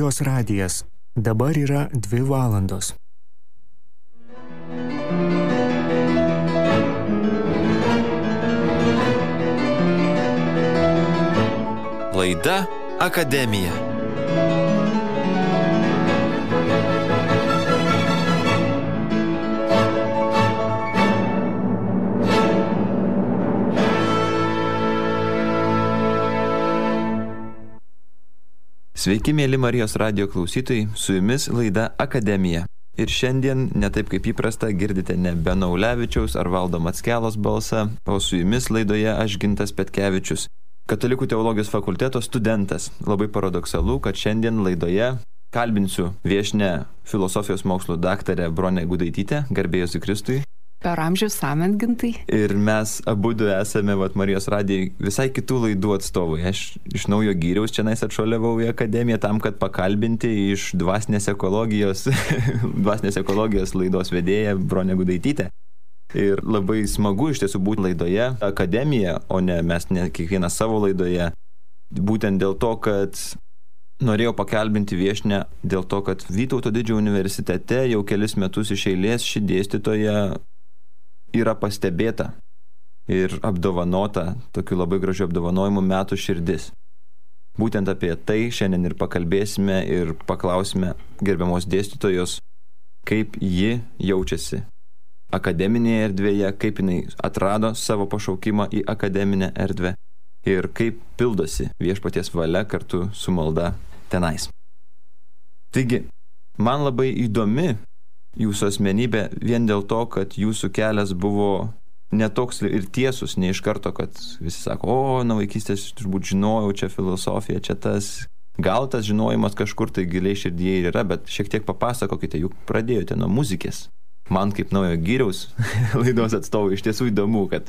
Marijos radijas. Dabar yra 2 valandos. Laida Akademija. Sveiki, mėly Marijos radijo klausytojai, su jumis laida Akademija. Ir šiandien, ne taip kaip įprasta, girdite ne Beno Ulevičiaus ar Valdo Mackelos balsą, o su jumis laidoje aš Gintas Petkevičius, Katalikų teologijos fakulteto studentas. Labai paradoksalu, kad šiandien laidoje kalbinsiu viešnią filosofijos mokslų daktarę Bronę Gudaitytę, garbė Jėzui Kristui. Per amžius amen, Gintai. Ir mes abudu esame Marijos radijai visai kitų laidų atstovai. Aš iš Naujo Gyriaus čia atšuoliavau į akademiją tam, kad pakalbinti iš dvasinės ekologijos laidos vedėją Bronę Gudaitytę. Ir labai smagu iš tiesų būti laidoje Akademija, o ne mes ne kiekvieną savo laidoje. Būtent dėl to, kad norėjau pakalbinti viešnią, dėl to, kad Vytauto Didžiojo universitete jau kelis metus iš eilės ši dėstytoja yra pastebėta ir apdovanota tokiu labai gražiu apdovanojimu Metų širdis. Būtent apie tai šiandien ir pakalbėsime ir paklausime gerbiamos dėstytojos, kaip ji jaučiasi akademinėje erdvėje, kaip jinai atrado savo pašaukimą į akademinę erdvę ir kaip pildosi viešpaties valia kartu su malda tenais. Taigi, man labai įdomi jūsų asmenybė vien dėl to, kad jūsų kelias buvo netoks ir tiesus, ne iš karto, kad visi sako, nuo vaikystės turbūt žinojau, čia filosofija, čia tas. Gal tas žinojimas kažkur tai giliai širdyje ir yra, bet šiek tiek papasakokite, juk pradėjote nuo muzikės. Man kaip Naujo Gyriaus laidos atstovui iš tiesų įdomu, kad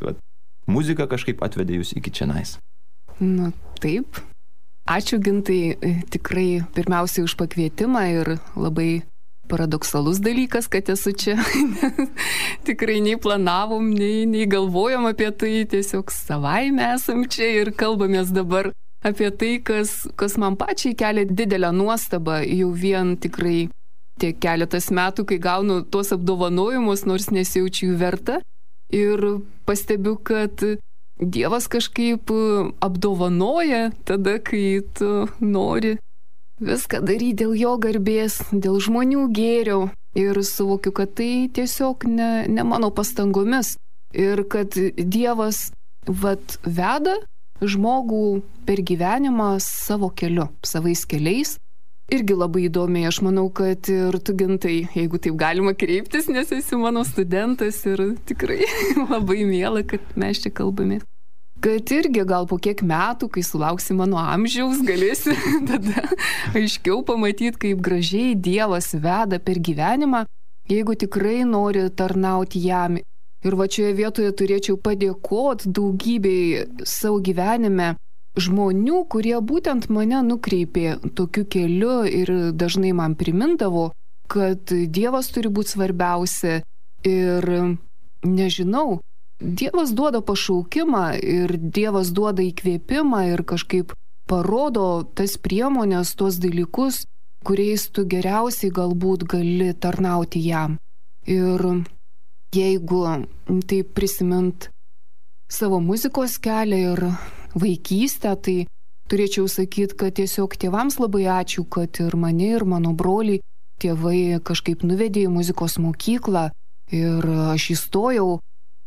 muzika kažkaip atvedė jūs iki čionais. Nu, taip. Ačiū, Gintai, tikrai pirmiausiai už pakvietimą ir labai paradoksalus dalykas, kad esu čia. Tikrai nei planavom, nei galvojom apie tai, tiesiog savaime esam čia ir kalbamės dabar apie tai, kas man pačiai kelia didelę nuostabą, jau vien tikrai tiek keletas metų, kai gaunu tuos apdovanojimus, nors nesijaučiu jų verta. Ir pastebiu, kad Dievas kažkaip apdovanoja tada, kai tu nori viską daryti dėl jo garbės, dėl žmonių gėrio. Ir suvokiu, kad tai tiesiog ne mano pastangomis. Ir kad Dievas veda žmogų per gyvenimą savo keliu, savais keliais. Irgi labai įdomiai, aš manau, kad ir tu, Gintai, jeigu taip galima kreiptis, nes esi mano studentas ir tikrai labai miela, kad mes čia kalbame. Kad irgi gal po kiek metų, kai sulauksi mano amžiaus, galėsi tada aiškiau pamatyti, kaip gražiai Dievas veda per gyvenimą, jeigu tikrai nori tarnauti jam. Ir šioje vietoje turėčiau padėkoti daugybei savo gyvenime žmonių, kurie būtent mane nukreipė tokiu keliu ir dažnai man primindavo, kad Dievas turi būti svarbiausia ir nežinau, Dievas duoda pašaukimą ir Dievas duoda įkvėpimą ir kažkaip parodo tas priemonės, tuos dalykus, kuriais tu geriausiai galbūt gali tarnauti jam. Ir jeigu taip prisimint savo muzikos kelią ir vaikystę, tai turėčiau sakyti, kad tiesiog tėvams labai ačiū, kad ir mane, ir mano broliai tėvai kažkaip nuvedė į muzikos mokyklą ir aš įstojau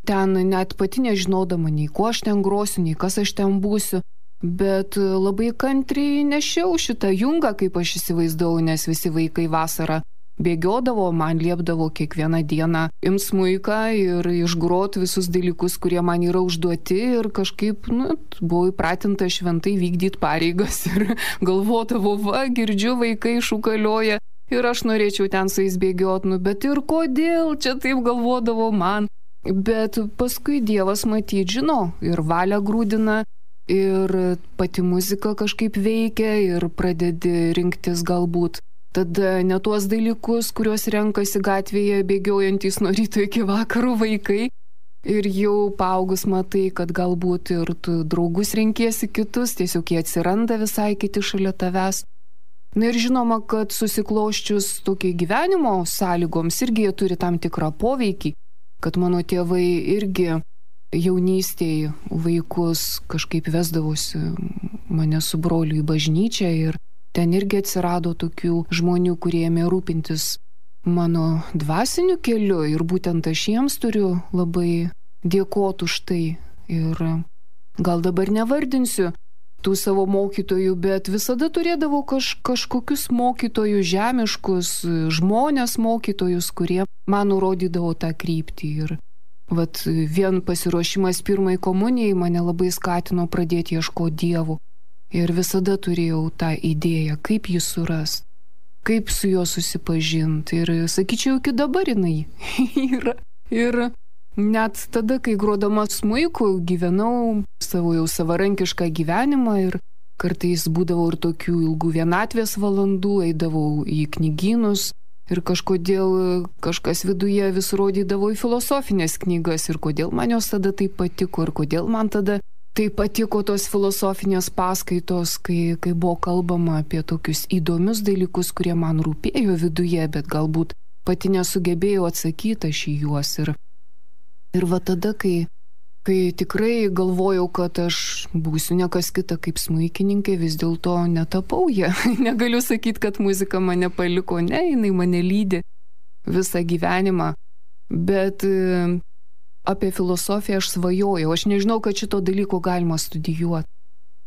ten net pati nežinodama, nei ko aš ten grosiu, nei kas aš ten būsiu, bet labai kantriai nešiau šitą jungą, kaip aš įsivaizdavau, nes visi vaikai vasarą bėgiodavo, man liepdavo kiekvieną dieną imt smuiką ir išgrot visus dalykus, kurie man yra užduoti ir kažkaip, buvau įpratinta šventai vykdyti pareigas ir galvodavau, girdžiu, vaikai šūkalioja ir aš norėčiau ten su jais bėgioti, bet ir kodėl čia taip galvodavo man. Bet paskui Dievas matyt žino ir valią grūdina ir pati muzika kažkaip veikia ir pradedi rinktis galbūt tada ne tuos dalykus, kuriuos renkasi gatvėje bėgiojantys nuo ryto iki vakaro vaikai. Ir jau paaugus matai, kad galbūt ir tu draugus renkiesi kitus, tiesiog jie atsiranda visai kiti šalia tavęs. Na ir žinoma, kad susikloščius tokiai gyvenimo sąlygoms irgi jie turi tam tikrą poveikį, kad mano tėvai irgi jaunystėje vaikus kažkaip vesdavosi mane su broliu į bažnyčią ir ten irgi atsirado tokių žmonių, kurie ėmė rūpintis mano dvasiniu keliu ir būtent aš jiems turiu labai dėkoti už tai. Ir gal dabar nevardinsiu tų savo mokytojų, bet visada turėdavau kažkokius mokytojus žemiškus, žmonės mokytojus, kurie man nurodydavo tą kryptį. Ir vat vien pasiruošimas pirmai komunijai mane labai skatino pradėti ieškoti Dievo. Ir visada turėjau tą idėją, kaip jį surasti, kaip su juo susipažinti. Ir sakyčiau, iki dabar jinai yra. Ir net tada, kai grodama smuiku, gyvenau savo jau savarankišką gyvenimą ir kartais būdavo ir tokių ilgų vienatvės valandų, eidavau į knygynus ir kažkodėl kažkas viduje vis rodydavo į filosofinės knygas ir kodėl man jos tada taip patiko ir kodėl man tada taip patiko tos filosofinės paskaitos, kai buvo kalbama apie tokius įdomius dalykus, kurie man rūpėjo viduje, bet galbūt pati nesugebėjau atsakyti aš į juos. Ir va tada, kai tikrai galvojau, kad aš būsiu ne kas kita kaip smuikininkė, vis dėlto netapau ją. Negaliu sakyti, kad muzika mane paliko, ne, jinai mane lydi visą gyvenimą. Bet apie filosofiją aš svajojau, aš nežinau, kad šito dalyko galima studijuoti.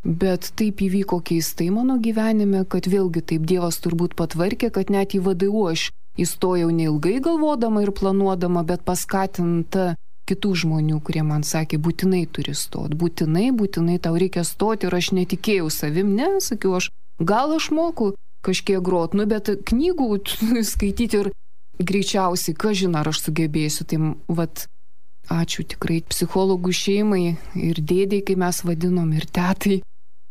Bet taip įvyko keistai mano gyvenime, kad vėlgi taip Dievas turbūt patvarkė, kad net į VDU aš įstojau neilgai galvodama ir planuodama, bet paskatinta kitų žmonių, kurie man sakė, būtinai turi stoti, būtinai tau reikia stoti ir aš netikėjau savim, ne, sakiau, gal aš moku kažkiek grot, bet knygų skaityti ir greičiausiai, kažin ar aš sugebėsiu, tai vat, ačiū tikrai psichologų šeimai ir dėdei, kai mes vadinom, ir tetai,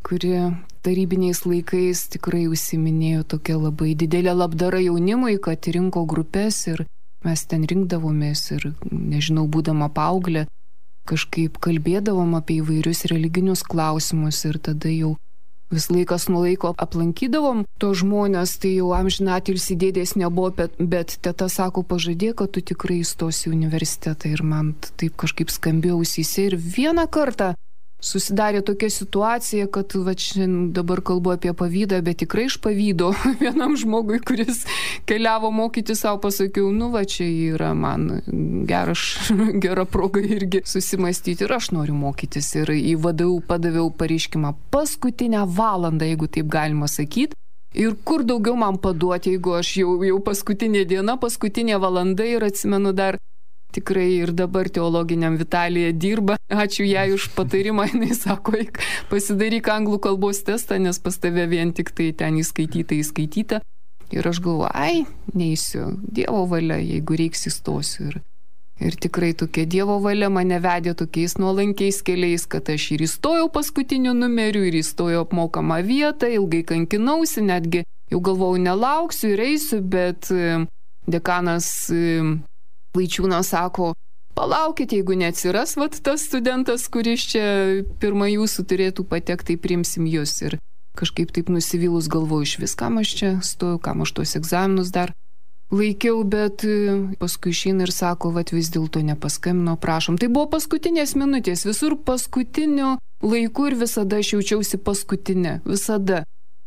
kuri tarybiniais laikais tikrai užsiminėjo tokia labai didelė labdara jaunimui, kad rinko grupės ir mes ten rinkdavomės ir, nežinau, būdama paauglė, kažkaip kalbėdavom apie įvairius religinius klausimus ir tada jau vis laikas nuo laiko aplankydavom to žmonės, tai jau amžinatilsį dėdės nebuvo, bet teta sako, pažadė, kad tu tikrai įstosi į universitetą ir man taip kažkaip skambėjo ausyse ir vieną kartą susidarė tokia situacija, kad va šiandien dabar kalbu apie pavydą, bet tikrai iš pavydo vienam žmogui, kuris keliavo mokyti savo, pasakiau, nu va čia yra man gera proga irgi susimastyti ir aš noriu mokytis. Ir į VDU padaviau pareiškimą paskutinę valandą, jeigu taip galima sakyti. Ir kur daugiau man paduoti, jeigu aš jau paskutinė diena, paskutinė valanda ir atsimenu dar tikrai ir dabar teologiniam Vitalija dirba. Ačiū jai už patarimą. Jis sako, pasidaryk anglų kalbos testą, nes pas tave vien tik tai ten įskaityta. Ir aš galvoju, neįsiu. Dievo valia, jeigu reiks įstosiu. Ir tikrai tokia Dievo valia mane vedė tokiais nuolankiais keliais, kad aš ir įstojau paskutiniu numeriu, ir įstojau apmokamą vietą, ilgai kankinausi, netgi jau galvojau, nelauksiu ir eisiu, bet dekanas Vaičiūnas sako, palaukit, jeigu neatsiras tas studentas, kuris čia pirmą jūsų turėtų patekti, tai priimsim jūs. Ir kažkaip taip nusivylus galvoju, iš vis, kam aš čia stoju, kam aš tos egzaminus dar laikiau, bet paskui išeina ir sako, vis dėlto nepaskambino, prašom. Tai buvo paskutinės minutės, visur paskutiniu laiku ir visada aš jaučiausi paskutinė, visada.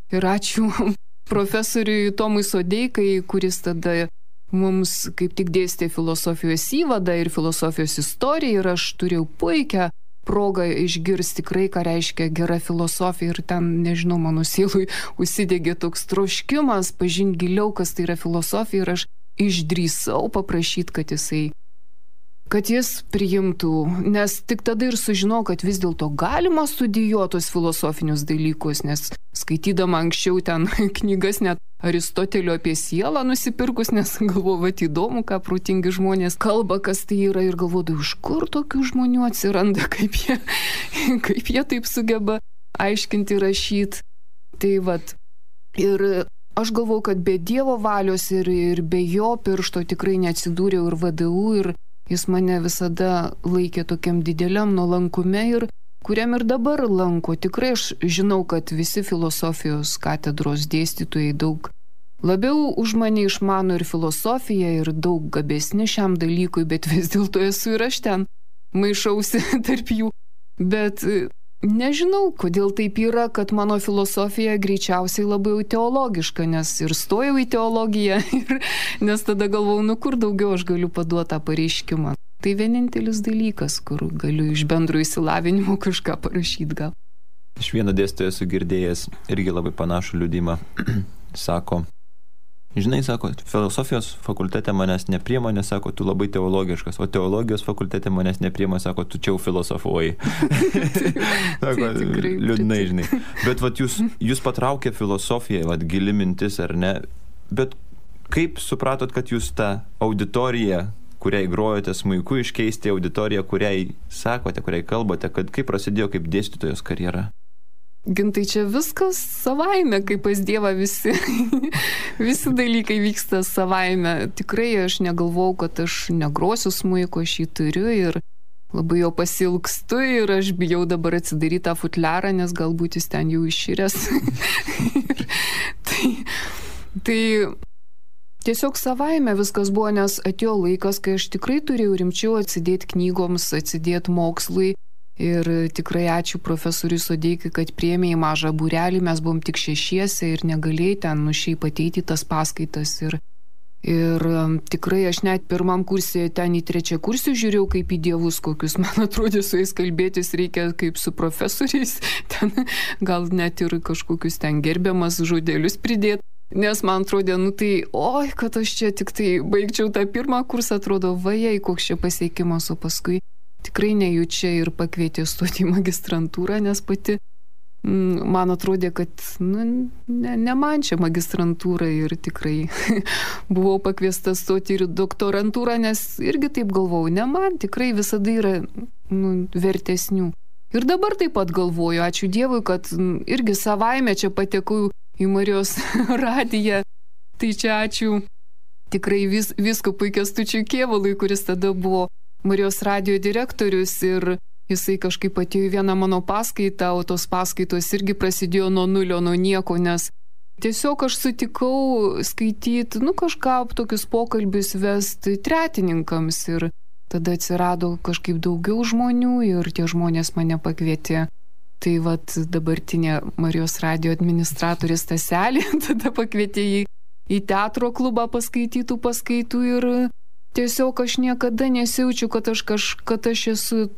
Ir ačiū profesoriui Tomui Sodeikai, kuris tada mums kaip tik dėstė filosofijos įvadą ir filosofijos istoriją ir aš turėjau puikią progą išgirsti tikrai, ką reiškia gera filosofija ir ten, nežinau, mano sielui užsidegė toks troškimas pažinti giliau, kas tai yra filosofija ir aš išdrįsau paprašyti, kad jis priimtų, nes tik tada ir sužinau, kad vis dėlto galima studijuoti tos filosofinius dalykus, nes skaitydama anksčiau ten knygas net Aristotelio apie sielą nusipirkus, nes galvoju, įdomu, ką protingi žmonės kalba, kas tai yra ir galvoju, iš kur tokių žmonių atsiranda, kaip jie taip sugeba aiškinti, rašyti. Tai ir aš galvoju, kad be Dievo valios ir be jo piršto tikrai neatsidūriau ir VDU ir jis mane visada laikė tokiam dideliam nuolankume ir kuriam ir dabar lanko. Tikrai aš žinau, kad visi filosofijos katedros dėstytojai daug labiau už mane išmano ir filosofiją, ir daug gabesni šiam dalykui, bet vis dėlto esu ir aš ten maišausi tarp jų. Bet nežinau, kodėl taip yra, kad mano filosofija greičiausiai labai teologiška, nes ir stojau į teologiją, nes tada galvau, kur daugiau aš galiu paduoti tą pareiškimą. Tai vienintelis dalykas, kur galiu iš bendro išsilavinimo kažką parašyti gal. Iš vieno dėstytojo esu girdėjęs irgi labai panašų liudimą. Sako, žinai, sako, filosofijos fakultete manęs nepriima, nes sako, tu labai teologiškas, o teologijos fakultete manęs nepriima, sako, tu čia jau filosofuoji. Sako, liūdnai, žinai. Bet vat jūs patraukė filosofiją, vat gili mintis, ar ne? Bet kaip supratot, kad jūs tą auditoriją, kuriai grojate smuiku, iškeisti auditoriją, kuriai sakote, kuriai kalbate, kad kaip prasidėjo kaip dėstytojos karjera? Gintai, čia viskas savaime, kaip pas Dievą visi dalykai vyksta savaime. Tikrai aš negalvau, kad aš negrosiu smuiko, aš jį turiu ir labai jo pasilgstu ir aš bijau dabar atsidaryti tą futliarą, nes galbūt jis ten jau iširęs. tai tiesiog savaime viskas buvo, nes atėjo laikas, kai aš tikrai turėjau rimčiau atsidėti knygoms, atsidėti mokslui. Ir tikrai ačiū profesoriui Sodeikai, kad priėmė į mažą būrelį, mes buvom tik 6 ir negalėjai ten šiaip ateiti tas paskaitas. Ir tikrai aš net pirmam kursė, ten į 3 kursį žiūrėjau kaip į dievus, kokius man atrodė su jais kalbėtis reikia kaip su profesoriais, ten gal net ir kažkokius ten gerbiamas žodelius pridėti. Nes man atrodė, tai, kad aš čia tik tai baigčiau tą pirmą kursą, atrodo, vajai, koks čia pasiekimas, o paskui tikrai nejučia ir pakvietė stoti į magistrantūrą, nes pati man atrodė, kad ne man čia magistrantūra ir tikrai buvau pakviesta stoti ir doktorantūrą, nes irgi taip galvojau, ne man, tikrai visada yra vertesnių. Ir dabar taip pat galvoju, ačiū Dievui, kad irgi savaime čia patekau į Marijos radiją. Tai čia ačiū tikrai vyskupui Kęstučiui Kėvalui, kuris tada buvo Marijos radijo direktorius ir jisai kažkaip atėjo į vieną mano paskaitą, o tos paskaitos irgi prasidėjo nuo nulio, nuo nieko, nes tiesiog aš sutikau skaityti, kažką tokius pokalbius vesti tretininkams ir tada atsirado kažkaip daugiau žmonių ir tie žmonės mane pakvietė. Tai dabartinė Marijos radijo administratorė Staselė tada pakvietė į teatro klubą paskaitytų paskaitų ir tiesiog aš niekada nesijaučiu, kad aš esu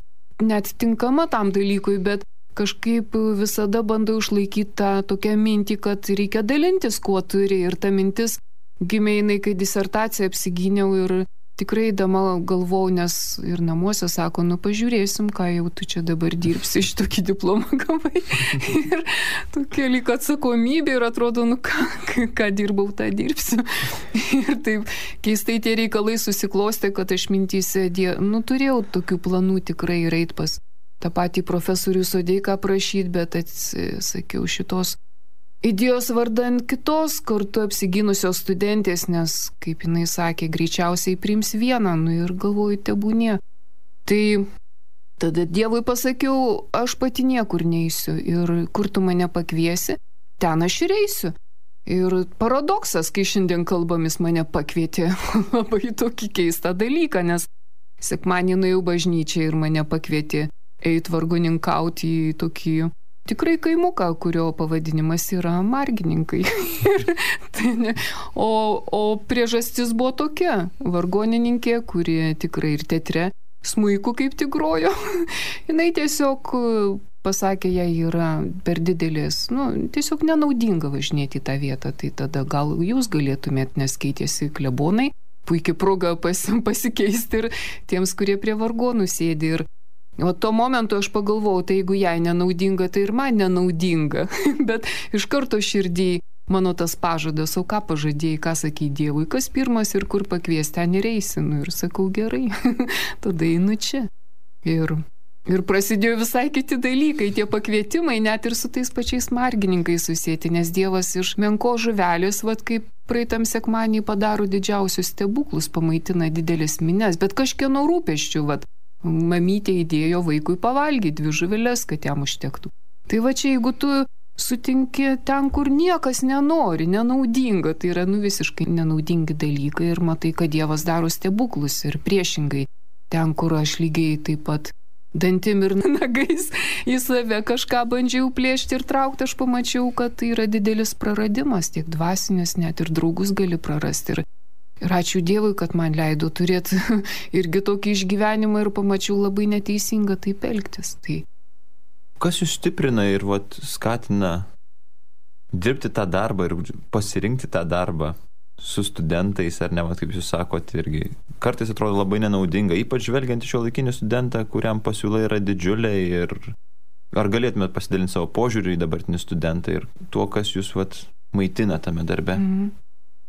net tinkama tam dalykui, bet kažkaip visada bandau išlaikyti tą tokią mintį, kad reikia dalintis, kuo turi. Ir ta mintis gimė jinai, kai disertaciją apsigyniau ir tikrai įdama galvau, nes ir namuose sako, pažiūrėsim, ką jau tu čia dabar dirbsi, šitokį diplomą gavai. Ir tokia lyg atsakomybė ir atrodo, ką dirbau, tą dirbsiu. Ir taip keistai tie reikalai susiklostė, kad aš mintyse, turėjau tokių planų tikrai ir eit pas tą patį profesorių Sodeiką prašyti, bet atsisakiau šitos idėjos vardan kitos kartu apsigynusios studentės, nes, kaip jinai sakė, greičiausiai priims vieną, ir galvoju, tebūnie. Tai tada Dievui pasakiau, aš pati niekur neisiu ir kur tu mane pakviesi, ten aš ir eisiu. Ir paradoksas, kai šiandien kalbomis mane pakvietė labai tokį keistą dalyką, nes sekmadienį nuėjau bažnyčią ir mane pakvietė eit vargoninkauti į tokį tikrai kaimuką, kurio pavadinimas yra Margininkai. O priežastis buvo tokia, vargonininkė, kuri tikrai ir teatre smuiku kaip tik grojo. Jinai tiesiog pasakė, jai yra per didelės, tiesiog nenaudinga važinėti į tą vietą, tai tada gal jūs galėtumėt, nes keitėsi klebonai, puikiai proga pasikeisti ir tiems, kurie prie vargonų sėdi. O tuo momentu aš pagalvojau, tai jeigu jai nenaudinga, tai ir man nenaudinga. Bet iš karto širdį mano tas pažadas, o ką pažadėjai, ką sakei Dievui, kas pirmas ir kur pakvies, ten ir eisi. Ir sakau, gerai, tada einu čia. Ir prasidėjo visai kiti dalykai, tie pakvietimai, net ir su tais pačiais margininkais susėti, nes Dievas iš menko žuvelės, kaip praeitam sekmadienį padaro didžiausius stebuklus, pamaitina didelės mines, bet kažkieno rūpesčių, mamytė įdėjo vaikui pavalgyti 2 žuvelės, kad jam užtektų. Tai va čia, jeigu tu sutinki ten, kur niekas nenori, nenaudinga, tai yra visiškai nenaudingi dalykai ir matai, kad Dievas daro stebuklus ir priešingai, ten, kur aš lygiai taip pat dantim ir nagais į save kažką bandžiau plėšti ir traukti, aš pamačiau, kad tai yra didelis praradimas, tiek dvasinis, net ir draugus gali prarasti. Ir ačiū Dievui, kad man leido turėti irgi tokį išgyvenimą ir pamačiau labai neteisinga taip elgtis. Tai kas jūs stiprina ir skatina dirbti tą darbą ir pasirinkti tą darbą su studentais, ar ne, kaip jūs sakot, irgi kartais atrodo labai nenaudinga, ypač žvelgiant į šiuolaikinį studentą, kuriam pasiūla yra didžiulė, ir ar galėtumėt pasidalinti savo požiūrį į dabartinį studentą ir tuo, kas jūs maitina tame darbe?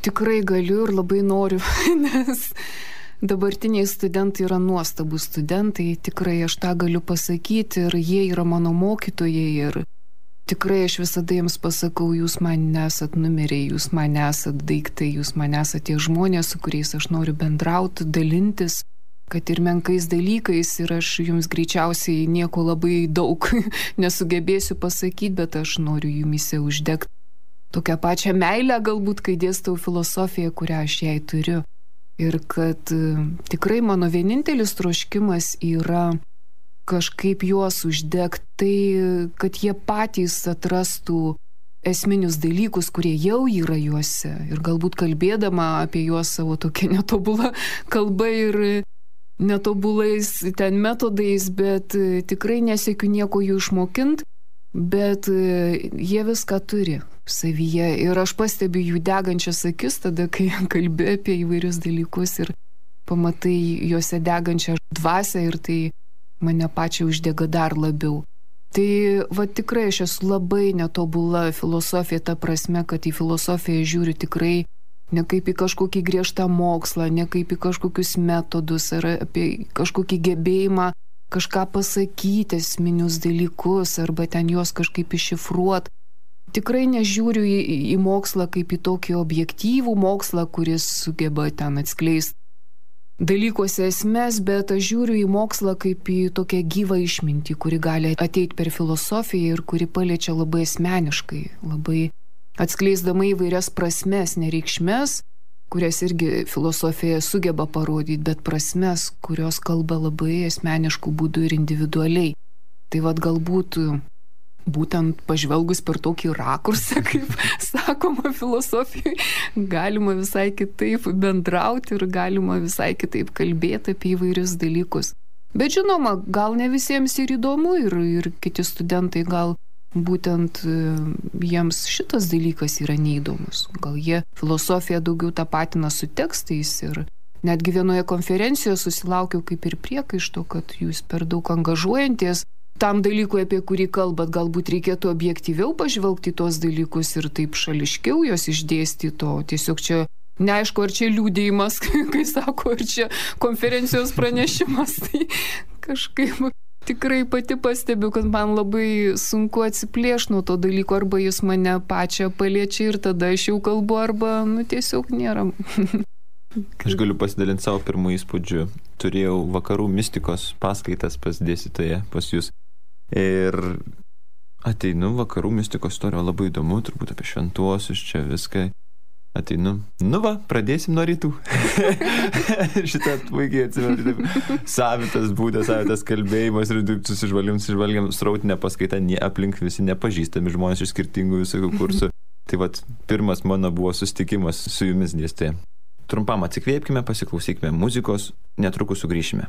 Tikrai galiu ir labai noriu, nes dabartiniai studentai yra nuostabus studentai, tikrai aš tą galiu pasakyti ir jie yra mano mokytojai ir tikrai aš visada jiems pasakau, jūs man nesat numeriai, jūs man nesat daiktai, jūs man esat tie žmonės, su kuriais aš noriu bendrauti, dalintis, kad ir menkais dalykais ir aš jums greičiausiai nieko labai daug nesugebėsiu pasakyti, bet aš noriu jumise uždegti tokią pačią meilę galbūt, kai dėstau filosofiją, kurią aš jai turiu. Ir kad tikrai mano vienintelis troškimas yra kažkaip juos uždegti, tai kad jie patys atrastų esminius dalykus, kurie jau yra juose. Ir galbūt kalbėdama apie juos savo tokia netobula kalba ir netobulais ten metodais, bet tikrai nesiekiu nieko jų išmokinti, bet jie viską turi savyje. Ir aš pastebiu jų degančias akis tada, kai kalbė apie įvairius dalykus ir pamatai juose degančią dvasią ir tai mane pačią uždega dar labiau. Tai tikrai aš esu labai netobula filosofija ta prasme, kad į filosofiją žiūriu tikrai ne kaip į kažkokį griežtą mokslą, ne kaip į kažkokius metodus ar apie kažkokį gebėjimą kažką pasakyti, esminius dalykus arba ten juos kažkaip iššifruoti. Tikrai nežiūriu į mokslą kaip į tokį objektyvų mokslą, kuris sugeba ten atskleisti dalykuose esmės, bet aš žiūriu į mokslą kaip į tokią gyvą išmintį, kuri gali ateiti per filosofiją ir kuri paliečia labai asmeniškai, labai atskleisdama įvairias prasmes, nereikšmes, kurias irgi filosofija sugeba parodyti, bet prasmes, kurios kalba labai asmeniškų būdų ir individualiai. Tai galbūt būtent pažvelgus per tokį rakursą, kaip sakoma filosofijoje, galima visai kitaip bendrauti ir galima visai kitaip kalbėti apie įvairius dalykus. Bet žinoma, gal ne visiems ir įdomu ir kiti studentai gal būtent jiems šitas dalykas yra neįdomus. Gal jie filosofiją daugiau tapatina su tekstais ir netgi vienoje konferencijoje susilaukiau kaip ir priekaišto, kad jūs per daug angažuojanties tam dalykui, apie kurį kalbat, galbūt reikėtų objektyviau pažvelgti tos dalykus ir taip šališkiau jos išdėstyti, o tiesiog čia neaišku, ar čia liūdėjimas, kai sako, ar čia konferencijos pranešimas, tai kažkaip tikrai pati pastebiu, kad man labai sunku atsiplėšti nuo to dalyko, arba jis mane pačią paliečia ir tada aš jau kalbu, arba tiesiog nėra. Aš galiu pasidalinti savo pirmų įspūdžių. Turėjau vakarų mistikos paskaitas pas dėstytoją, pas jūs. Ir ateinu, vakarų mistikos istorija labai įdomu, turbūt apie šventuosius, čia viską. Ateinu, pradėsim nuo rytų. Šitą puikiai atsimenu, savitas būdas, savitas kalbėjimas ir susižvalgiam, srautinė paskaita, aplink visi nepažįstami žmonės iš skirtingų visokių kursų. Tai pirmas mano buvo susitikimas su jumis dėstytoja. Trumpam atsikvėpkime, pasiklausykime muzikos, netrukus sugrįšime.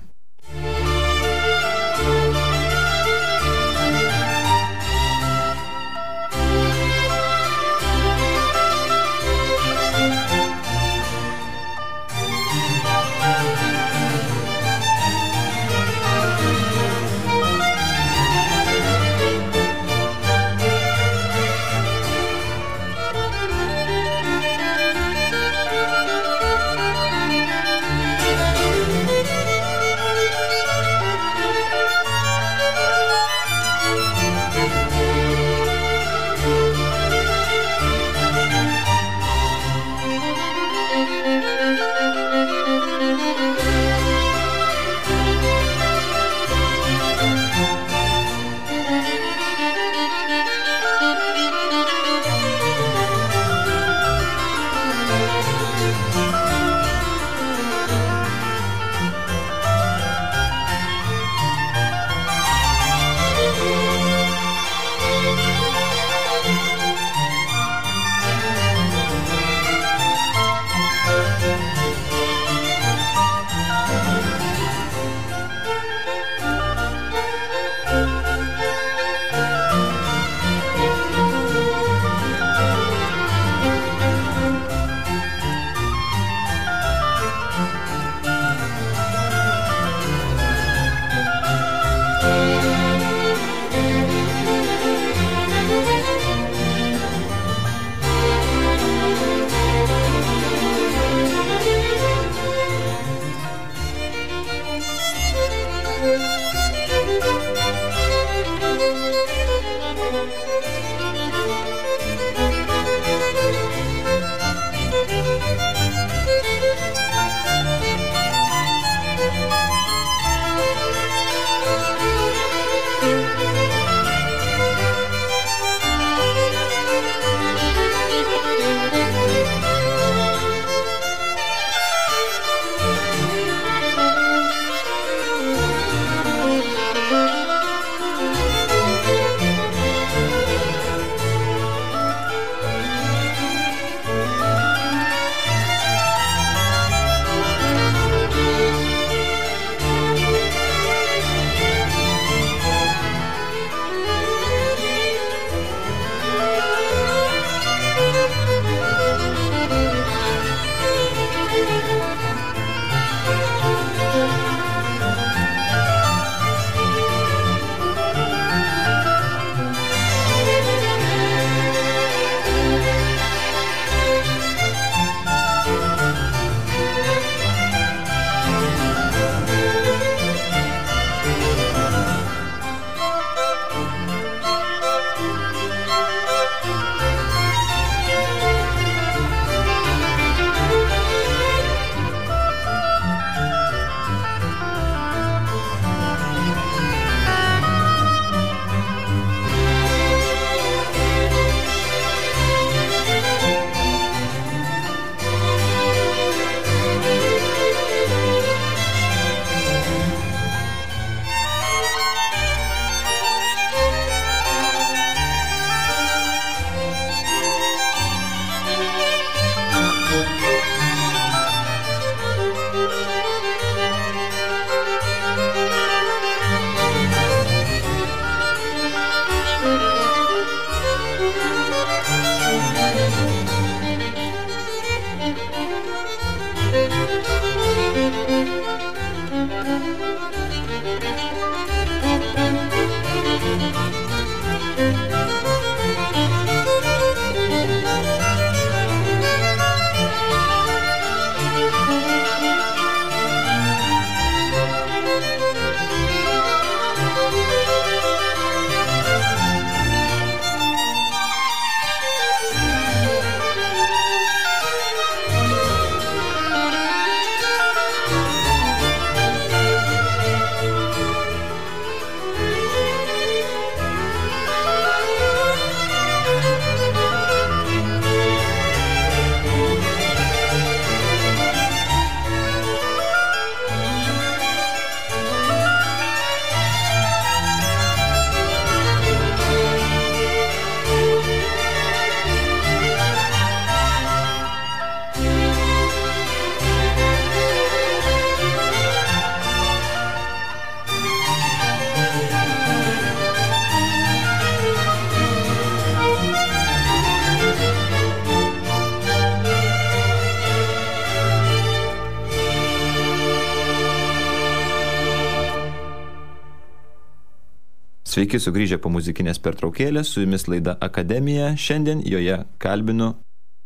Sveiki sugrįžę po muzikinės pertraukėlės, su jumis laida Akademija. Šiandien joje kalbinu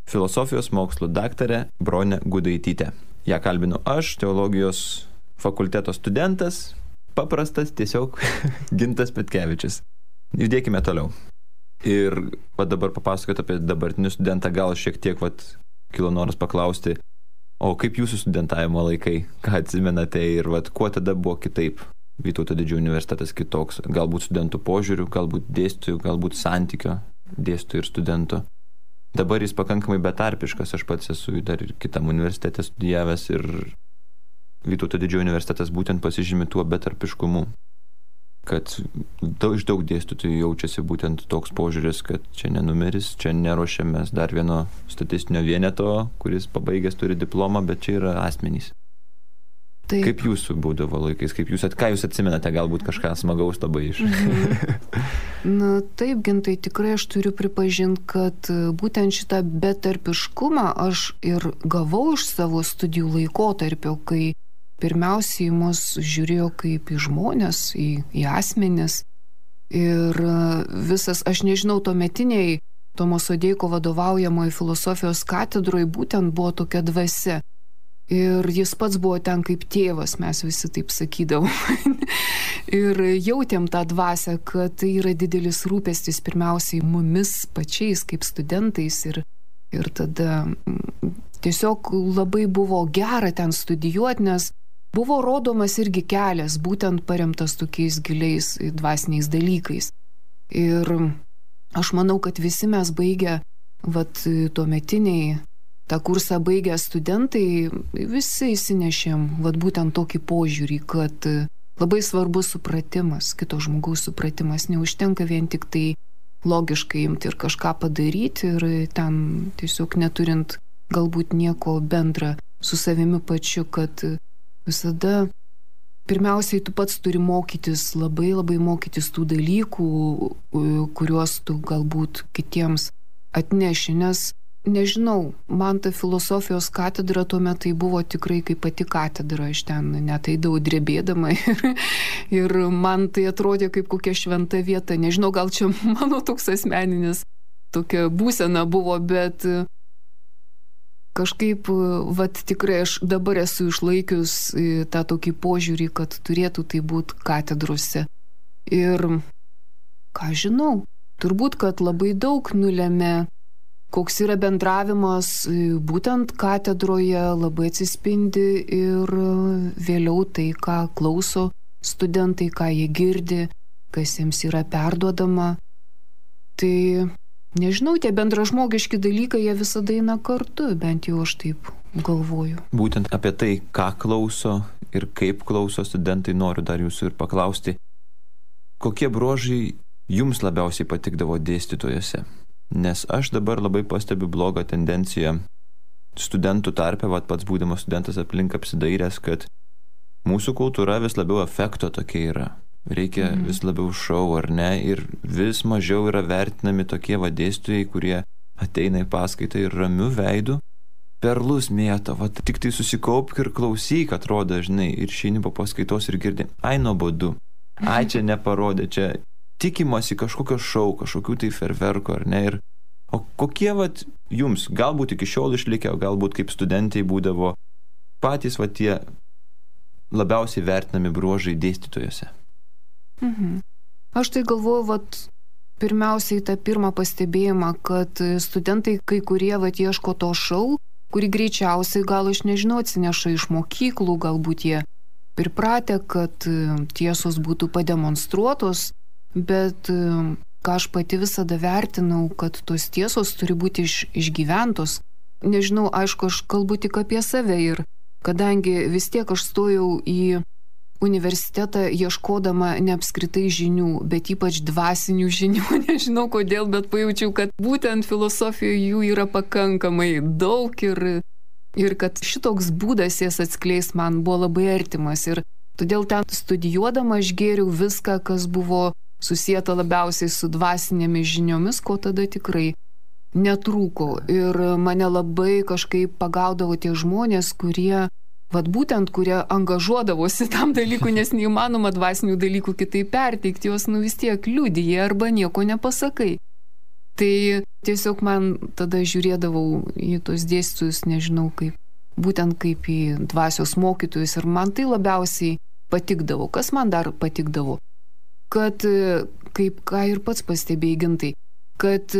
filosofijos mokslų daktarę Bronę Gudaitytę. Ja kalbinu aš, teologijos fakulteto studentas, paprastas tiesiog Gintas Petkevičius. Judėkime toliau. Ir dabar papasakot apie dabartinį studentą, gal šiek tiek kilo noras paklausti, o kaip jūsų studentavimo laikai, ką atsimenate ir kuo tada buvo kitaip? Vytauto Didžiojo universitetas kitoks, galbūt studentų požiūrių, galbūt dėstytojų, galbūt santykio dėstytojų ir studentų. Dabar jis pakankamai betarpiškas, aš pats esu dar ir kitam universitete studijavęs ir Vytauto Didžiojo universitetas būtent pasižymi tuo betarpiškumu, kad iš daug dėstytojų jaučiasi būtent toks požiūris, kad čia nenumeris, čia neruošiamės dar vieno statistinio vieneto, kuris pabaigęs turi diplomą, bet čia yra asmenys. Taip. Kaip jūsų būdavo laikais, ką jūs atsimenate, galbūt kažką smagaus labai iš? Na taip, Gintai, tikrai aš turiu pripažinti, kad būtent šitą betarpiškumą aš ir gavau iš savo studijų laikotarpio, kai pirmiausiai mus žiūrėjo kaip į žmonės, į asmenis. Ir visas, aš nežinau, tuometiniai Tomo Sodeiko vadovaujamoje filosofijos katedroje būtent buvo tokia dvasia. Ir jis pats buvo ten kaip tėvas, mes visi taip sakydavom. Ir jautėm tą dvasią, kad tai yra didelis rūpestis pirmiausiai mumis pačiais kaip studentais. Ir tada tiesiog labai buvo gera ten studijuoti, nes buvo rodomas irgi kelias, būtent paremtas tokiais giliais dvasiniais dalykais. Ir aš manau, kad visi mes baigę, tuometiniai tą kursą baigę studentai, visi įsinešėm būtent tokį požiūrį, kad labai svarbus supratimas, kito žmogaus supratimas, neužtenka vien tik tai logiškai imti ir kažką padaryti ir ten tiesiog neturint galbūt nieko bendra su savimi pačiu, kad visada pirmiausiai tu pats turi mokytis, labai mokytis tų dalykų, kuriuos tu galbūt kitiems atneši, nes nežinau, man ta filosofijos katedra tuo metu buvo tikrai kaip pati katedra, aš ten net eidavau drebėdama ir man tai atrodė kaip kokia šventa vieta. Nežinau, gal čia mano toks asmeninis tokia būsena buvo, bet kažkaip, tikrai aš dabar esu išlaikius tą tokį požiūrį, kad turėtų tai būti katedrose. Ir ką žinau, turbūt, kad labai daug nulėmė, koks yra bendravimas būtent katedroje, labai atsispindi ir vėliau tai, ką klauso studentai, ką jie girdi, kas jiems yra perduodama. Tai nežinau, tie bendražmogiški dalykai, jie visada eina kartu, bent jau aš taip galvoju. Būtent apie tai, ką klauso ir kaip klauso studentai, noriu dar jūsų ir paklausti. Kokie bruožai jums labiausiai patikdavo dėstytojose? Nes aš dabar labai pastebiu blogą tendenciją studentų tarpe, pats būdamas studentas aplink apsidairęs, kad mūsų kultūra vis labiau efekto tokia yra. Reikia vis labiau šou, ar ne? Ir vis mažiau yra vertinami tokie dėstytojai, kurie ateina į paskaitą ir ramiu veidu perlus mėto, tik tai susikaupk ir klausyk, atrodo, žinai, ir išeini po paskaitos ir girdi, ai nuobodu, ai čia neparodė, čia tikimasi kažkokio šou, kažkokių tai ferverkų, ar ne? O kokie jums, galbūt iki šiol išlikę, galbūt kaip studentai būdavo patys tie labiausiai vertinami bruožai dėstytojose? Aš tai galvoju, pirmiausiai tą pirmą pastebėjimą, kad studentai kai kurie ieško to šou, kurį greičiausiai gal aš nežinau atsineša iš mokyklų, galbūt jie pripratę, kad tiesos būtų pademonstruotos, bet ką aš pati visada vertinau, kad tos tiesos turi būti išgyventos. Nežinau, aišku, aš kalbu tik apie save ir kadangi vis tiek aš stojau į universitetą ieškodama ne apskritai žinių, bet ypač dvasinių žinių, nežinau kodėl, bet pajaučiau, kad būtent filosofijoje jų yra pakankamai daug ir kad šitoks būdas jas atskleis man buvo labai artimas ir todėl ten studijuodama aš gėriau viską, kas buvo susijęta labiausiai su dvasinėmis žiniomis, ko tada tikrai netrūko. Ir mane labai kažkaip pagaudavo tie žmonės, kurie vat būtent, kurie angažuodavosi tam dalykui, nes neįmanoma dvasinių dalykų kitaip perteikti, jos vis tiek liudija arba nieko nepasakai. Tai tiesiog man tada žiūrėdavau į tos dėstytojus, nežinau, būtent kaip į dvasios mokytojus, ir man tai labiausiai patikdavo. Kas man dar patikdavo? Kad, kaip ką ir pats pastebėjai, Gintai, kad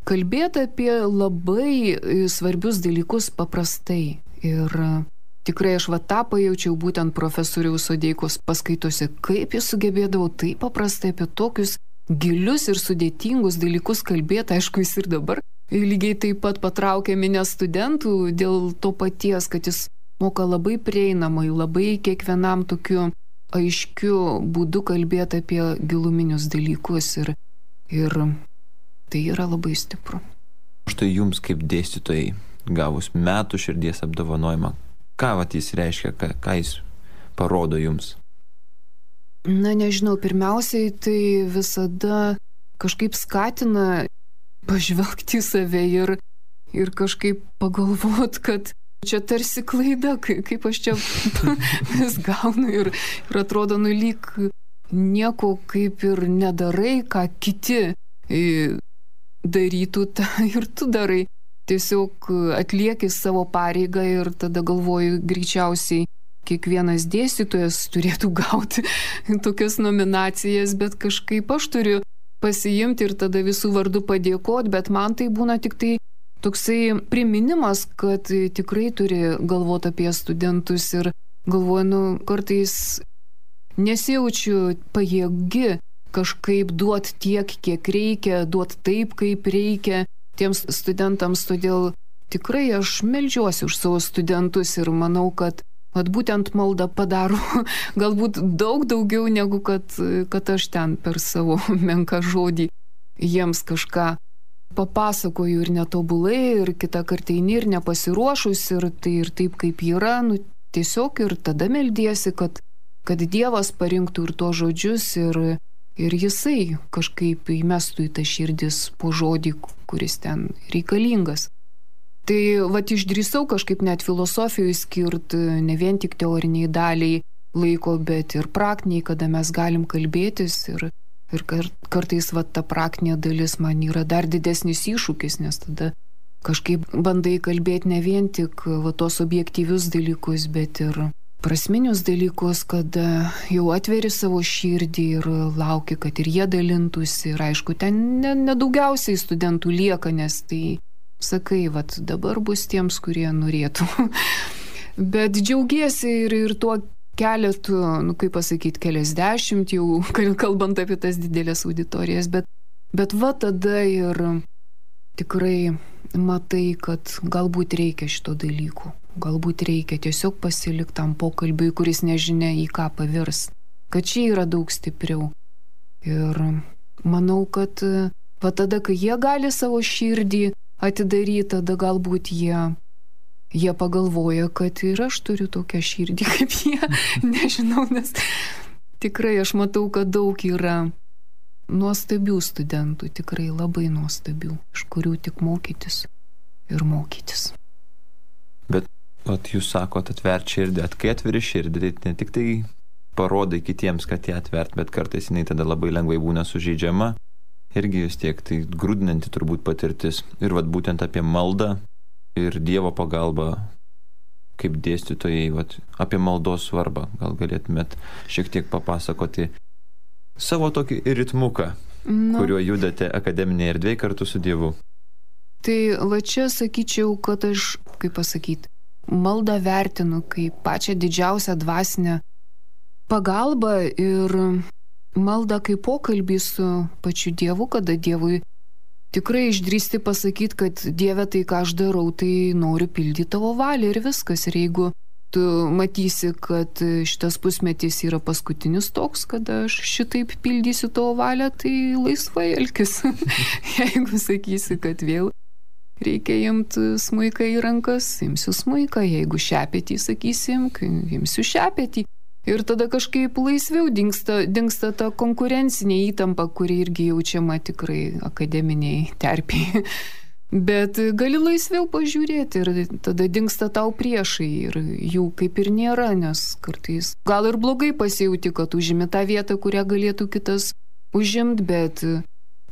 kalbėti apie labai svarbius dalykus paprastai. Ir tikrai aš tą pajaučiau būtent profesoriaus Sodeikos paskaitose, kaip jis sugebėdavo taip paprastai apie tokius gilius ir sudėtingus dalykus kalbėti. Aišku, jis ir dabar lygiai taip pat patraukė minę studentų dėl to paties, kad jis moka labai prieinamai, labai kiekvienam tokiu aiškiu būdu kalbėti apie giluminius dalykus, ir tai yra labai stipru. Štai jums kaip dėstytojai, gavus metų širdies apdovanojimą, ką jis reiškia, ką jis parodo jums? Na, nežinau, pirmiausiai tai visada kažkaip skatina pažvelgti į save ir kažkaip pagalvot, kad čia tarsi klaida, kaip aš čia vis gaunu ir atrodo, lyg nieko kaip ir nedarai, ką kiti darytų, tą ir tu darai. Tiesiog atlieki savo pareigą ir tada galvoju, greičiausiai kiekvienas dėstytojas turėtų gauti tokias nominacijas, bet kažkaip aš turiu pasiimti ir tada visų vardų padėkoti, bet man tai būna tik tai toksai priminimas, kad tikrai turi galvoti apie studentus, ir galvoju, kartais nesijaučiu pajėgi kažkaip duoti tiek, kiek reikia, duoti taip, kaip reikia tiems studentams, todėl tikrai aš meldžiuosi už savo studentus ir manau, kad būtent malda padaro galbūt daug daugiau negu kad aš ten per savo menką žodį jiems kažką papasakoju ir netobulai, ir kitą kartą eini ir nepasiruošus, ir tai ir taip kaip yra, tiesiog ir tada meldiesi, kad Dievas parinktų ir to žodžius, ir jisai kažkaip įmestų į tą širdis po žodį, kuris ten reikalingas. Tai išdrįsau kažkaip net filosofijai skirti ne vien tik teoriniai daliai laiko, bet ir praktiniai, kada mes galim kalbėtis, ir kartais ta praktinė dalis man yra dar didesnis iššūkis, nes tada kažkaip bandai kalbėti ne vien tik tos objektyvius dalykus, bet ir prasminius dalykus, kada jau atveri savo širdį ir lauki, kad ir jie dalintųsi. Ir aišku, ten nedaugiausiai studentų lieka, nes tai, sakai, dabar bus tiems, kurie norėtų. Bet džiaugiesi ir tuo keletu, kaip pasakyti, keliasdešimt jau, kalbant apie tas didelės auditorijas, bet tada ir tikrai matai, kad galbūt reikia šito dalykų. Galbūt reikia tiesiog pasilikti tam pokalbiui, kuris nežinia į ką pavirs. Kad čia yra daug stipriau. Ir manau, kad tada, kai jie gali savo širdį atidaryti, tada galbūt jie pagalvoja, kad ir aš turiu tokią širdį kaip jie. Nežinau, nes tikrai aš matau, kad daug yra nuostabių studentų, tikrai labai nuostabių, iš kurių tik mokytis ir mokytis. Bet jūs sakot, atvert širdį, kai atveri širdį, tai ne tik tai parodai kitiems, kad ją atvert, bet kartais jinai tada labai lengvai būna sužeidžiama. Irgi vis tiek tai grūdinanti turbūt patirtis. Ir būtent apie maldą ir Dievo pagalbą, kaip dėstytojai, apie maldos svarbą. Gal galėtumėt šiek tiek papasakoti savo tokį ritmuką, kuriuo judate akademinėje erdvėje kartu su Dievu. Tai čia sakyčiau, kad aš, kaip pasakyti, maldą vertinu kaip pačią didžiausią dvasinę pagalbą ir maldą kaip pokalbį su pačiu Dievu, kada Dievui tikrai išdrįsti pasakyti, kad Dieve, tai ką aš darau, tai noriu pildyti tavo valią ir viskas. Ir jeigu tu matysi, kad šitas pusmetis yra paskutinis toks, kada aš šitaip pildysiu tavo valią, tai laisvai elkis. Jeigu sakysi, kad vėl reikia imti smuiką į rankas, imsiu smuiką, jeigu šepetį sakysim, imsiu šepetį. Ir tada kažkaip laisviau dingsta ta konkurencinė įtampa, kuri irgi jaučiama tikrai akademiniai terpiai. Bet gali laisviau pažiūrėti ir tada dingsta tau priešai ir jų kaip ir nėra, nes kartais gal ir blogai pasijauti, kad užimi tą vietą, kurią galėtų kitas užimti,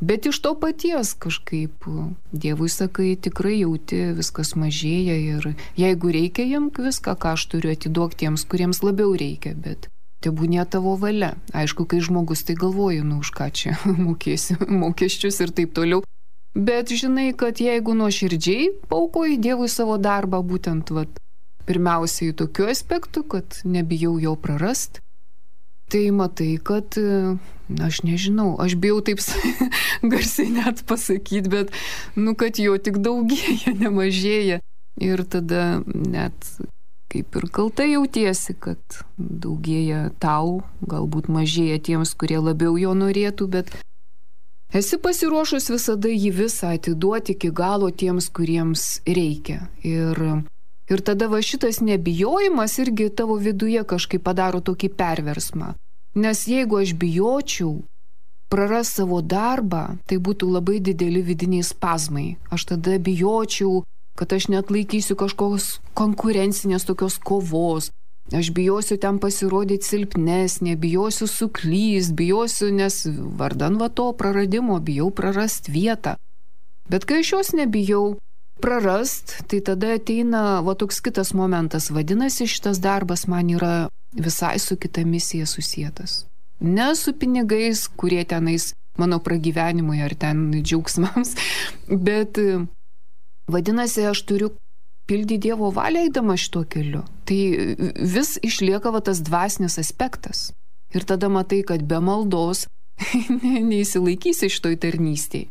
bet iš to paties kažkaip Dievui sakai, tikrai jauti, viskas mažėja ir jeigu reikia, imk viską, ką aš turiu, atiduok tiems, kuriems labiau reikia, bet tebūnie tavo valia. Aišku, kai žmogus tai galvoja, už ką čia mokėsi mokesčius ir taip toliau. Bet žinai, kad jeigu nuoširdžiai paukoji Dievui savo darbą, būtent pirmiausiai tokiu aspektu, kad nebijau jo prarast, tai matai, kad, aš nežinau, aš bijau taip garsiai net pasakyti, bet, kad jo tik daugėja, nemažėja. Ir tada net kaip ir kaltai jautiesi, kad daugėja tau, galbūt mažėja tiems, kurie labiau jo norėtų, bet esi pasiruošus visada jį visą atiduoti iki galo tiems, kuriems reikia. Ir tada šitas nebijojimas irgi tavo viduje kažkaip padaro tokį perversmą. Nes jeigu aš bijočiau praras savo darbą, tai būtų labai dideli vidiniai spazmai. Aš tada bijočiau, kad aš net laikysiu kažkokios konkurencinės tokios kovos. Aš bijosiu ten pasirodyti silpnesnė, bijosiu suklyst, bijosiu, nes vardan to praradimo bijau prarast vietą. Bet kai aš jos nebijau prarast, tai tada ateina toks kitas momentas. Vadinasi, šitas darbas man yra visai su kita misija susietas. Ne su pinigais, kurie tenais mano pragyvenimui ar ten džiaugsmams, bet vadinasi, aš turiu pildyti Dievo valią eidama šituo keliu. Tai vis išlieka tas dvasinis aspektas. Ir tada matai, kad be maldos neįsilaikysi šitoj tarnystėj.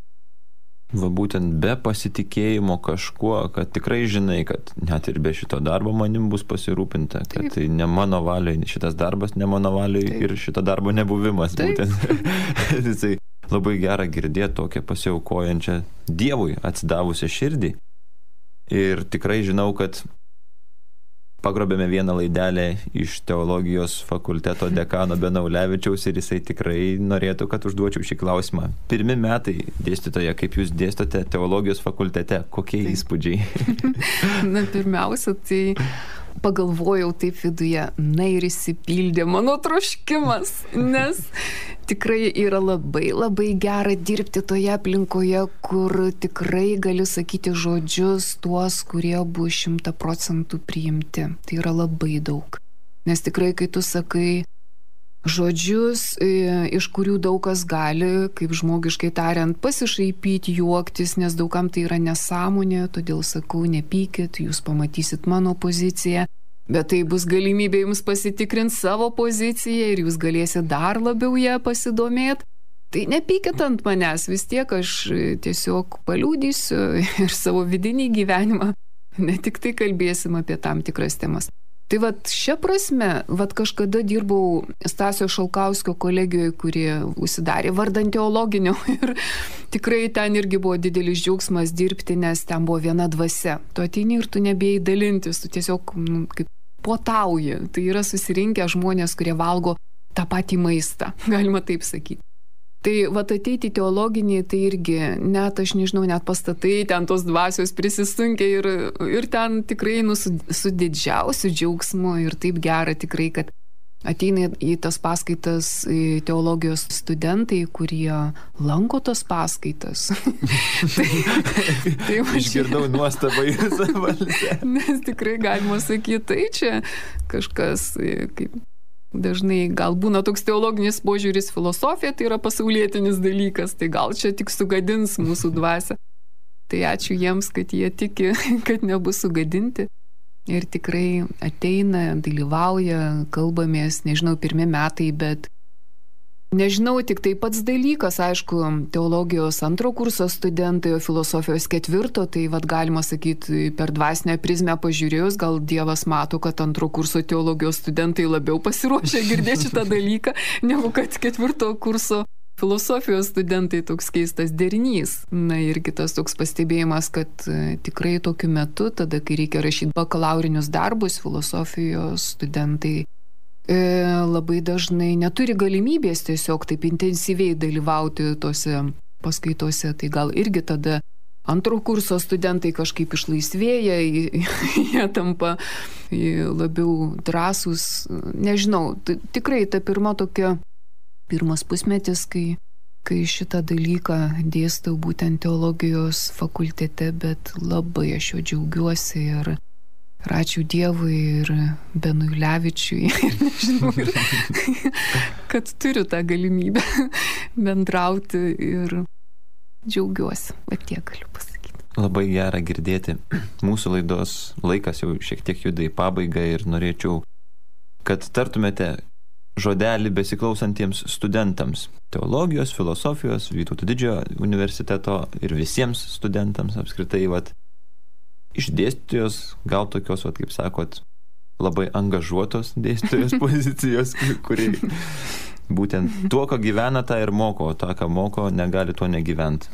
Būtent be pasitikėjimo kažkuo, kad tikrai žinai, kad net ir be šito darbo manim bus pasirūpinta, kad tai ne mano valiai, šitas darbas ne mano valiai ir šito darbo nebuvimas. Taip. Būtent. Tai labai gera girdėti tokią pasiaukojančią Dievui atsidavusią širdį. Ir tikrai žinau, kad pagrobėme vieną laidelę iš teologijos fakulteto dekano Benaulevičiaus ir jisai tikrai norėtų, kad užduočiau šį klausimą. Pirmi metai dėstytoja, kaip jūs dėstote teologijos fakultete, kokie įspūdžiai? Pirmiausia, tai pagalvojau taip viduje, ir išsipildė mano troškimas, nes tikrai yra labai, labai gera dirbti toje aplinkoje, kur tikrai gali sakyti žodžius tuos, kurie bus 100% priimti. Tai yra labai daug. Nes tikrai, kai tu sakai žodžius, iš kurių daug kas gali, kaip žmogiškai tariant, pasišaipyti, juoktis, nes daugam tai yra nesąmonė, todėl sakau, nepykit, jūs pamatysit mano poziciją, bet tai bus galimybė jums pasitikrinti savo poziciją ir jūs galėsit dar labiau ją pasidomėti. Tai nepykit ant manęs, vis tiek aš tiesiog paliudysiu ir savo vidinį gyvenimą, ne tik tai kalbėsim apie tam tikras temas. Tai šia prasme, kažkada dirbau Stasio Šalkauskio kolegijoje, kurie užsidarė vardan teologinio ir tikrai ten irgi buvo didelis džiaugsmas dirbti, nes ten buvo viena dvasia. Tu ateini ir tu nebėjai dalintis, tu tiesiog kaip puotauji. Tai yra susirinkę žmonės, kurie valgo tą patį maistą, galima taip sakyti. Tai ateiti teologinį, tai irgi net, aš nežinau, net pastatai ten tos dvasios prisistunkia ir ten tikrai su didžiausiu džiaugsmu ir taip gera tikrai, kad ateina į tas paskaitas teologijos studentai, kurie lanko tas paskaitas. tai Išgirdau nuostabą jūsų valdė. Nes tikrai galima sakyti, tai čia kažkas kaip... Dažnai gal būna toks teologinis požiūris, filosofija tai yra pasaulietinis dalykas, tai gal čia tik sugadins mūsų dvasią. Tai ačiū jiems, kad jie tiki, kad nebus sugadinti. Ir tikrai ateina, dalyvauja, kalbamės, nežinau, pirmi metai, bet nežinau, tik tai pats dalykas, aišku, teologijos 2 kurso studentai, o filosofijos 4, tai galima sakyti, per dvasinę prizmę pažiūrėjus, gal Dievas mato, kad 2 kurso teologijos studentai labiau pasiruošę girdėti šitą dalyką, negu kad 4 kurso filosofijos studentai, toks keistas derinys. Ir kitas toks pastebėjimas, kad tikrai tokiu metu, tada, kai reikia rašyti bakalaurinius darbus, filosofijos studentai labai dažnai neturi galimybės tiesiog taip intensyviai dalyvauti tose paskaitose, tai gal irgi tada antro kurso studentai kažkaip išlaisvėja, jie tampa labiau drąsūs. Nežinau, tikrai ta pirmas pusmetis, kai šitą dalyką dėstau būtent teologijos fakultete, bet labai aš jo džiaugiuosi ir ačiū Dievui ir Benui Levičiui, nežinau, kad turiu tą galimybę bendrauti ir džiaugiuosi, bet tiek galiu pasakyti. Labai gera girdėti. Mūsų laidos laikas jau šiek tiek juda į pabaigą ir norėčiau, kad tartumėte žodelį besiklausantiems studentams teologijos, filosofijos, Vytauto Didžiojo universiteto ir visiems studentams apskritai, iš dėstytojos, gal tokios, kaip sakot, labai angažuotos dėstytojos pozicijos, kuri būtent tuo, ką gyvena, tą ir moko, o tą, ką moko, negali tuo negyventi.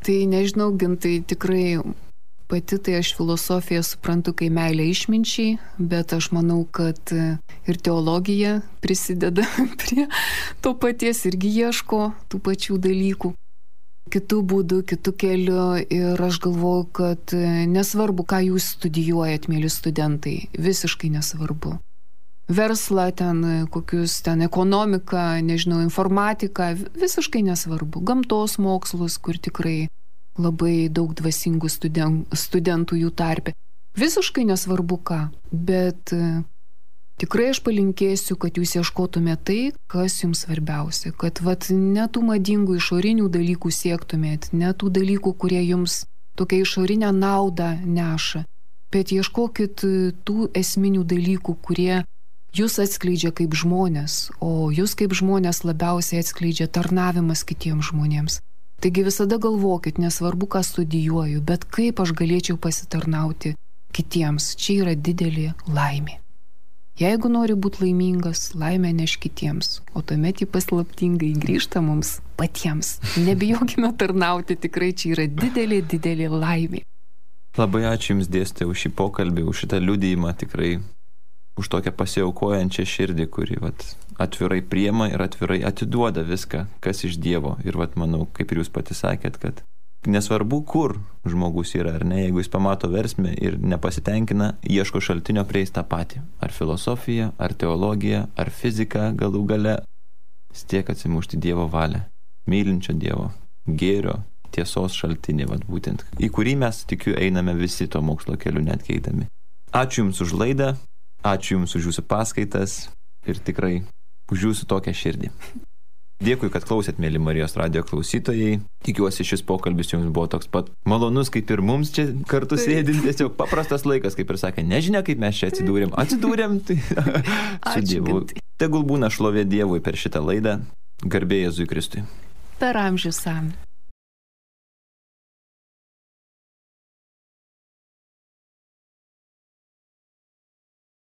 Tai nežinau, Gintai, tikrai pati tai aš filosofiją suprantu kai meilė išminčiai, bet aš manau, kad ir teologija prisideda prie to paties, irgi ieško tų pačių dalykų. Kitų būdų, kitų kelių ir aš galvoju, kad nesvarbu, ką jūs studijuojat, mėly studentai, visiškai nesvarbu. Verslą ten, kokius ten ekonomiką, nežinau, informatiką, visiškai nesvarbu. Gamtos mokslus, kur tikrai labai daug dvasingų studentų jų tarpe. Visiškai nesvarbu ką, bet tikrai aš palinkėsiu, kad jūs ieškotumėte tai, kas jums svarbiausia, kad ne tų madingų išorinių dalykų siektumėt, ne tų dalykų, kurie jums tokia išorinę naudą neša, bet ieškokit tų esminių dalykų, kurie jūs atskleidžia kaip žmonės, o jūs kaip žmonės labiausiai atskleidžia tarnavimas kitiems žmonėms. Taigi visada galvokit, nesvarbu, ką studijuoju, bet kaip aš galėčiau pasitarnauti kitiems. Čia yra didelė laimė. Jeigu nori būti laimingas, laimę neš kitiems, o tuomet jį paslaptingai grįžta mums patiems. Nebijokime tarnauti, tikrai čia yra didelė, didelė laimė. Labai ačiū Jums, dėstytoja, už šį pokalbį, už šitą liudijimą, tikrai už tokią pasiaukojančią širdį, kuri atvirai priima ir atvirai atiduoda viską, kas iš Dievo. Ir manau, kaip ir Jūs pati sakėt, kad nesvarbu, kur žmogus yra, ar ne, jeigu jis pamato versmę ir nepasitenkina, ieško šaltinio, prieis tą patį. Ar filosofija, ar teologija, ar fizika galų gale, vis tiek atsimušti Dievo valią, mylinčio Dievo, gėrio, tiesos šaltinį, būtent, į kurį mes, tikiu, einame visi to mokslo keliu net keidami. Ačiū Jums už laidą. Ačiū Jums už Jūsų paskaitas ir tikrai už Jūsų tokią širdį. Dėkui, kad klausėt, mėly Marijos radijo klausytojai. Tikiuosi, šis pokalbis Jums buvo toks pat malonus, kaip ir mums čia kartu sėdint. Tiesiog paprastas laikas, kaip ir sakė, nežinia, kaip mes čia atsidūrėm. Tai su Dievu. Tegul būna šlovė Dievui per šitą laidą. Garbė Jėzui Kristui. Per amžius amen.